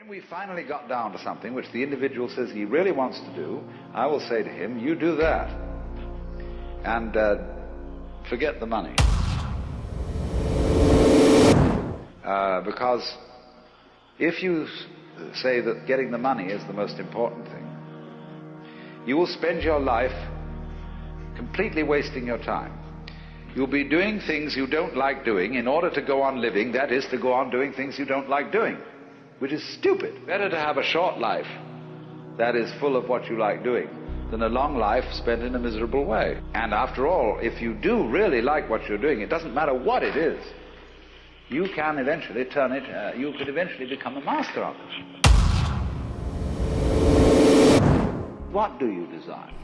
When we finally got down to something which the individual says he really wants to do, I will say to him, you do that. And forget the money. Because if you say that getting the money is the most important thing, you will spend your life completely wasting your time. You'll be doing things you don't like doing in order to go on living, that is, to go on doing things you don't like doing, which is stupid. Better to have a short life that is full of what you like doing than a long life spent in a miserable way. And after all, if you do really like what you're doing, it doesn't matter what it is, you can eventually turn it, you could eventually become a master of it. What do you design?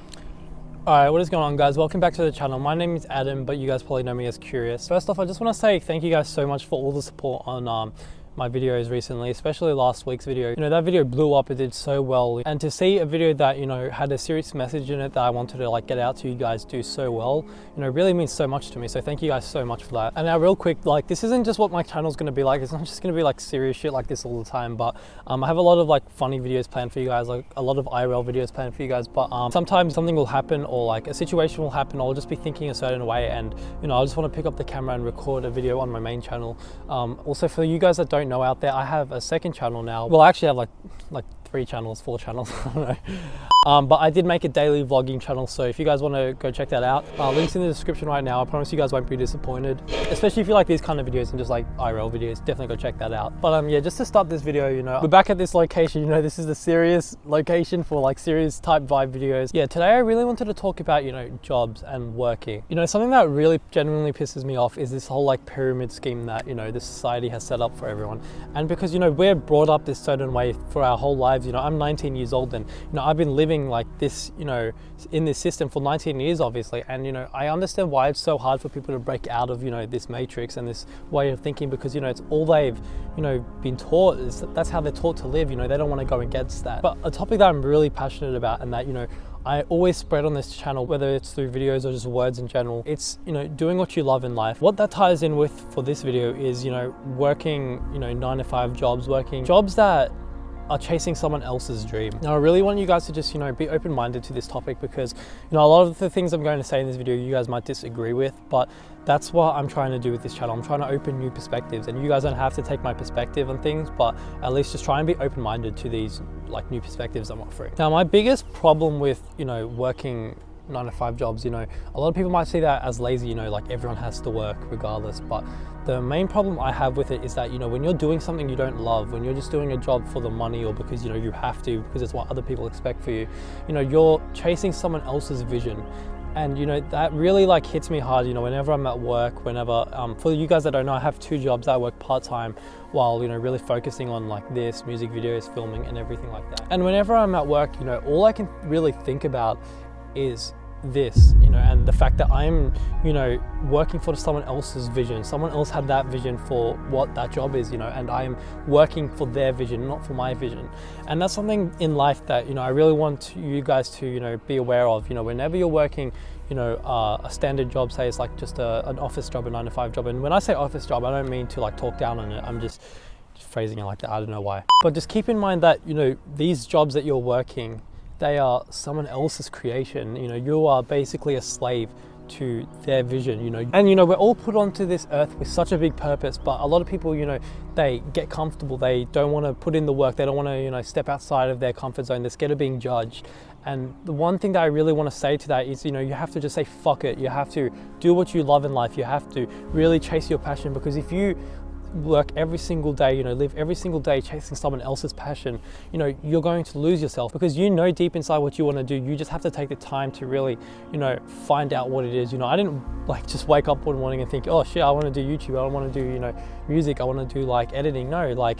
Alright, what is going on, guys? Welcome back to the channel. My name is Adam, but you guys probably know me as Curious. First off, I just want to say thank you guys so much for all the support on my videos recently, especially last week's video. You know, that video blew up, it did so well. And to see a video that, you know, had a serious message in it that I wanted to like get out to you guys do so well, you know, really means so much to me. So thank you guys so much for that. And now real quick, like this isn't just what my channel is going to be like. It's not just going to be like serious shit like this all the time, but I have a lot of like funny videos planned for you guys, like a lot of IRL videos planned for you guys. But sometimes something will happen or like a situation will happen, or I'll just be thinking a certain way, and you know, I just want to pick up the camera and record a video on my main channel. Also, for you guys that don't know out there, I have a second channel now. Well, I actually have like 3 channels, 4 channels, I don't know. But I did make a daily vlogging channel, so if you guys want to go check that out, links in the description right now. I promise you guys won't be disappointed, especially if you like these kind of videos and just like IRL videos. Definitely go check that out. But yeah, just to start this video, you know, we're back at this location. You know, this is the serious location for like serious type vibe videos. Yeah, today I really wanted to talk about, you know, jobs and working. You know, something that really genuinely pisses me off is this whole like pyramid scheme that, you know, this society has set up for everyone. And because, you know, we're brought up this certain way for our whole lives. You know, I'm 19 years old, and you know, I've been living like this, you know, in this system for 19 years obviously, and you know, I understand why it's so hard for people to break out of, you know, this matrix and this way of thinking, because you know, it's all they've, you know, been taught, is that's how they're taught to live. You know, they don't want to go against that. But a topic that I'm really passionate about, and that, you know, I always spread on this channel, whether it's through videos or just words in general, it's, you know, doing what you love in life. What that ties in with for this video is, you know, working, you know, 9 to 5 jobs, working jobs that are chasing someone else's dream. Now, I really want you guys to just, you know, be open-minded to this topic, because, you know, a lot of the things I'm going to say in this video, you guys might disagree with, but that's what I'm trying to do with this channel. I'm trying to open new perspectives, and you guys don't have to take my perspective on things, but at least just try and be open-minded to these like new perspectives I'm offering. Now, my biggest problem with, you know, working 9 to 5 jobs, you know, a lot of people might see that as lazy, you know, like everyone has to work regardless, but the main problem I have with it is that, you know, when you're doing something you don't love, when you're just doing a job for the money, or because, you know, you have to, because it's what other people expect for you, you know, you're chasing someone else's vision. And you know, that really like hits me hard, you know, whenever I'm at work, whenever, for you guys that don't know, I have 2 jobs. I work part-time while, you know, really focusing on like this, music videos, filming and everything like that. And whenever I'm at work, you know, all I can really think about is this, you know, and the fact that I'm, you know, working for someone else's vision. Someone else had that vision for what that job is, you know, and I'm working for their vision, not for my vision. And that's something in life that, you know, I really want you guys to, you know, be aware of. You know, whenever you're working, you know, a standard job, say it's like just an office job, a 9 to 5 job. And when I say office job, I don't mean to like talk down on it. I'm just phrasing it like that. I don't know why. But just keep in mind that, you know, these jobs that you're working, they are someone else's creation. You know, you are basically a slave to their vision, you know. And you know, we're all put onto this earth with such a big purpose, but a lot of people, you know, they get comfortable. They don't want to put in the work. They don't want to, you know, step outside of their comfort zone. They're scared of being judged. And the one thing that I really want to say to that is, you know, you have to just say fuck it. You have to do what you love in life. You have to really chase your passion, because if you work every single day, you know, live every single day chasing someone else's passion, you know, you're going to lose yourself, because you know deep inside what you want to do. You just have to take the time to really, you know, find out what it is. You know, I didn't like just wake up one morning and think, oh shit, I want to do YouTube, I want to do, you know, music, I want to do like editing. No, like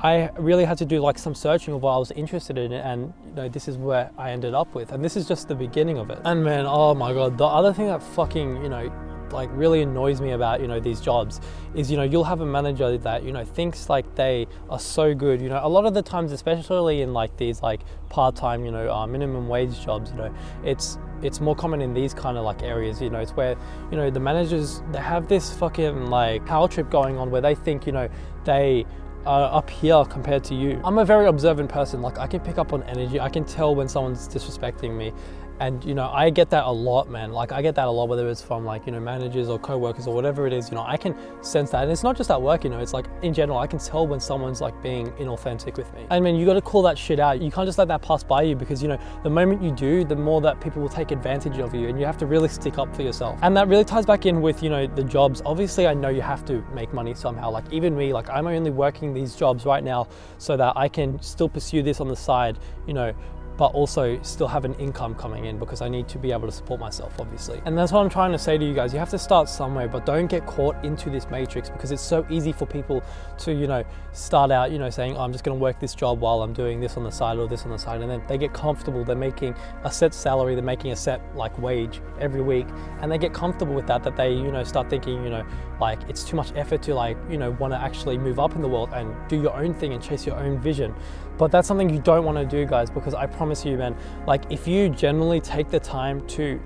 I really had to do like some searching of what I was interested in, and you know, this is where I ended up with, and this is just the beginning of it. And man, oh my god, the other thing that fucking, you know, like really annoys me about, you know, these jobs is, you know, you'll have a manager that, you know, thinks like they are so good. You know, a lot of the times, especially in like these like part-time, you know, minimum wage jobs, you know, it's more common in these kind of like areas. You know, it's where, you know, the managers, they have this fucking like power trip going on where they think, you know, they up here compared to you. I'm a very observant person. Like, I can pick up on energy. I can tell when someone's disrespecting me. And, you know, I get that a lot, man. Like, I get that a lot, whether it's from, like, you know, managers or co-workers or whatever it is, you know, I can sense that. And it's not just at work, you know, it's like in general, I can tell when someone's like being inauthentic with me. I mean, you got to call that shit out. You can't just let that pass by you, because, you know, the moment you do, the more that people will take advantage of you, and you have to really stick up for yourself. And that really ties back in with, you know, the jobs. Obviously, I know you have to make money somehow. Like, even me, like, I'm only working these jobs right now so that I can still pursue this on the side, you know, but also still have an income coming in, because I need to be able to support myself, obviously. And that's what I'm trying to say to you guys. You have to start somewhere, but don't get caught into this matrix, because it's so easy for people to, you know, start out, you know, saying, oh, I'm just gonna work this job while I'm doing this on the side or this on the side. And then they get comfortable. They're making a set salary, they're making a set like wage every week. And they get comfortable with that they, you know, start thinking, you know, like it's too much effort to, like, you know, wanna actually move up in the world and do your own thing and chase your own vision. But that's something you don't want to do, guys, because I promise you, man, like, if you generally take the time to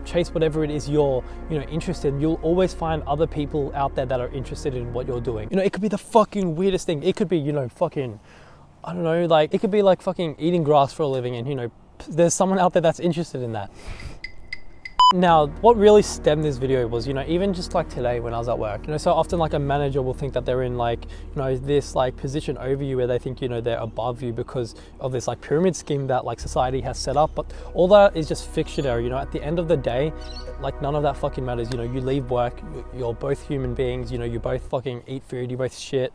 chase whatever it is you're, you know, interested in, you'll always find other people out there that are interested in what you're doing. You know, it could be the fucking weirdest thing. It could be, you know, fucking, I don't know, like, it could be like fucking eating grass for a living, and, you know, there's someone out there that's interested in that. Now, what really stemmed this video was, you know, even just like today when I was at work, you know, so often like a manager will think that they're in like, you know, this like position over you where they think, you know, they're above you because of this like pyramid scheme that like society has set up. But all that is just fictionary, you know. At the end of the day, like, none of that fucking matters. You know, you leave work, you're both human beings, you know, you both fucking eat food, you both shit.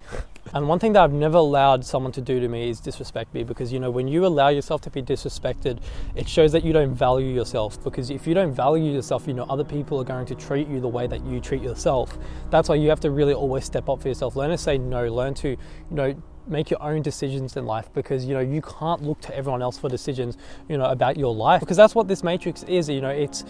And one thing that I've never allowed someone to do to me is disrespect me, because, you know, when you allow yourself to be disrespected, it shows that you don't value yourself. Because if you don't value yourself, you know, other people are going to treat you the way that you treat yourself. That's why you have to really always step up for yourself. Learn to say no, learn to, you know, make your own decisions in life, because, you know, you can't look to everyone else for decisions, you know, about your life, because that's what this matrix is. You know, it's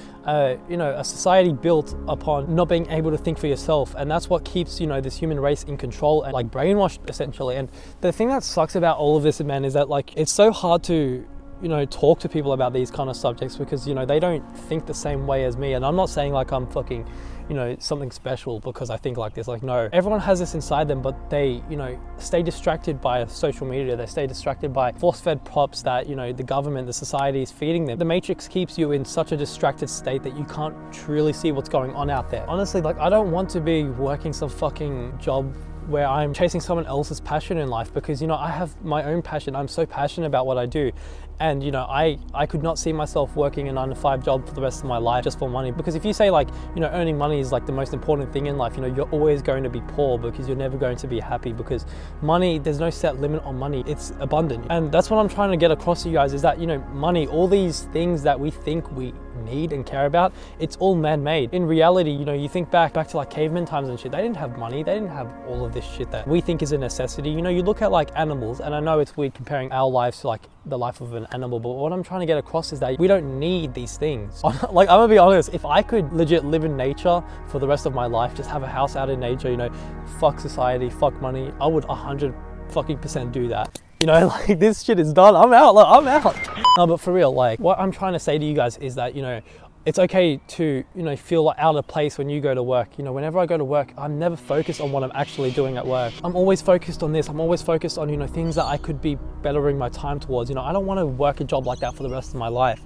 you know, a society built upon not being able to think for yourself, and that's what keeps, you know, this human race in control and like brainwashed essentially. And the thing that sucks about all of this, man, is that like it's so hard to, you know, talk to people about these kind of subjects, because, you know, they don't think the same way as me. And I'm not saying like I'm fucking, you know, something special because I think like this. Like, no, everyone has this inside them, but they, you know, stay distracted by social media. They stay distracted by force-fed props that, you know, the government, the society is feeding them. The matrix keeps you in such a distracted state that you can't truly see what's going on out there. Honestly, like, I don't want to be working some fucking job where I'm chasing someone else's passion in life, because, you know, I have my own passion. I'm so passionate about what I do. And, you know, I could not see myself working a 9-to-5 job for the rest of my life just for money. Because if you say like, you know, earning money is like the most important thing in life, you know, you're always going to be poor, because you're never going to be happy, because money, there's no set limit on money. It's abundant. And that's what I'm trying to get across to you guys, is that, you know, money, all these things that we think we need and care about, it's all man-made. In reality, you know, you think back to like caveman times and shit, they didn't have money, they didn't have all of this shit that we think is a necessity. You know, you look at like animals, and I know it's weird comparing our lives to like the life of an animal, but what I'm trying to get across is that we don't need these things. Like, I'm gonna be honest, if I could legit live in nature for the rest of my life, just have a house out in nature, you know, fuck society, fuck money, I would 100% do that. You know, like, this shit is done. I'm out. Like, I'm out. No, but for real, like, what I'm trying to say to you guys is that, you know, it's okay to, you know, feel like out of place when you go to work. You know, whenever I go to work, I'm never focused on what I'm actually doing at work. I'm always focused on this. I'm always focused on, you know, things that I could be bettering my time towards. You know, I don't want to work a job like that for the rest of my life.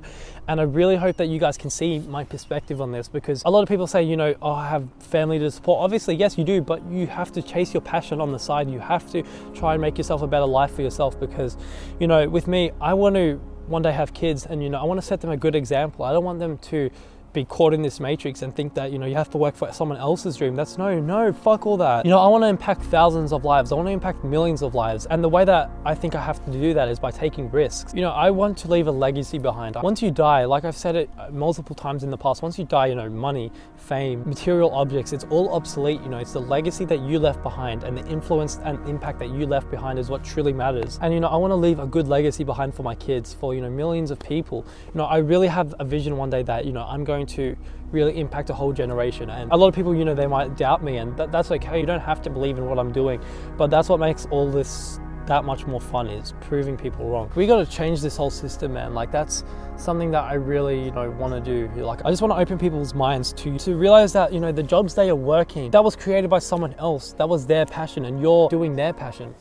And I really hope that you guys can see my perspective on this, because a lot of people say, you know, oh, I have family to support. Obviously, yes, you do, but you have to chase your passion on the side. You have to try and make yourself a better life for yourself, because, you know, with me, I want to one day have kids, and, you know, I want to set them a good example. I don't want them to be caught in this matrix and think that, you know, you have to work for someone else's dream. That's no, fuck all that. You know, I want to impact thousands of lives. I want to impact millions of lives. And the way that I think I have to do that is by taking risks. You know, I want to leave a legacy behind. Once you die, like I've said it multiple times in the past, once you die, you know, money, fame, material objects, it's all obsolete. You know, it's the legacy that you left behind, and the influence and impact that you left behind is what truly matters. And, you know, I want to leave a good legacy behind for my kids, for, you know, millions of people. You know, I really have a vision one day that, you know, I'm going to really impact a whole generation. And a lot of people, you know, they might doubt me, and that's okay. You don't have to believe in what I'm doing, but that's what makes all this that much more fun is proving people wrong. We got to change this whole system, man. Like, that's something that I really, want to do. Like, I just want to open people's minds to realize that, the jobs they are working, that was created by someone else. That was their passion, and you're doing their passion.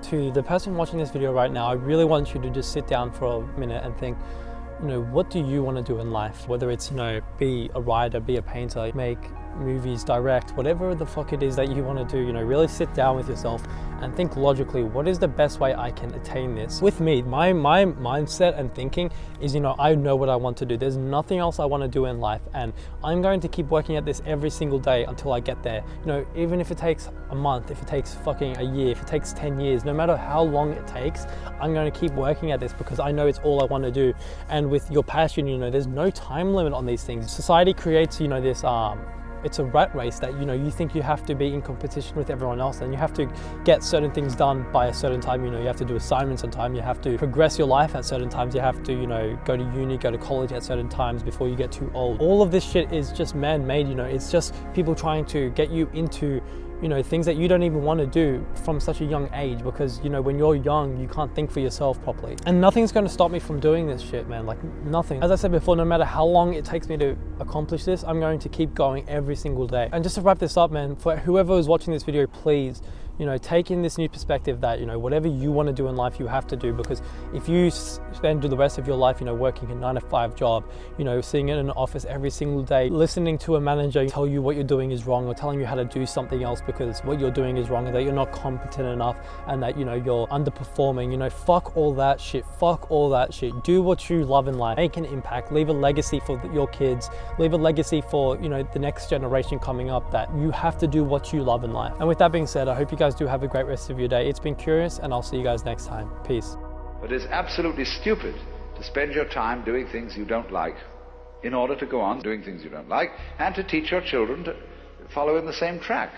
To the person watching this video right now, I really want you to just sit down for a minute and think, what do you want to do in life? Whether it's, be a writer, be a painter, make movies, direct, whatever the fuck it is that you want to do, really sit down with yourself and think logically, what is the best way I can attain this? With me, my mindset and thinking is, I know what I want to do. There's nothing else I want to do in life, and I'm going to keep working at this every single day until I get there. Even if it takes a month, if it takes fucking a year, if it takes 10 years, no matter how long it takes, I'm going to keep working at this because I know it's all I want to do. And with your passion, there's no time limit on these things. Society creates, this it's a rat race that you think you have to be in competition with everyone else, and you have to get certain things done by a certain time. You have to do assignments on time, you have to progress your life at certain times, you have to go to uni, go to college at certain times before you get too old. All of this shit is just man-made. It's just people trying to get you into things that you don't even want to do from such a young age, because when you're young, you can't think for yourself properly. And nothing's going to stop me from doing this shit, man. Like, nothing. As I said before, no matter how long it takes me to accomplish this, I'm going to keep going every single day. And just to wrap this up, man, for whoever is watching this video, please, take in this new perspective that, whatever you want to do in life, you have to do. Because if you spend the rest of your life, working a 9-to-5 job, sitting in an office every single day, listening to a manager tell you what you're doing is wrong, or telling you how to do something else because what you're doing is wrong, and that you're not competent enough, and that, you're underperforming, fuck all that shit. Fuck all that shit. Do what you love in life. Make an impact. Leave a legacy for your kids. Leave a legacy for, the next generation coming up, that you have to do what you love in life. And with that being said, I hope you guys do have a great rest of your day. It's been Curious, and I'll see you guys next time. Peace. But it's absolutely stupid to spend your time doing things you don't like in order to go on doing things you don't like, and to teach your children to follow in the same track.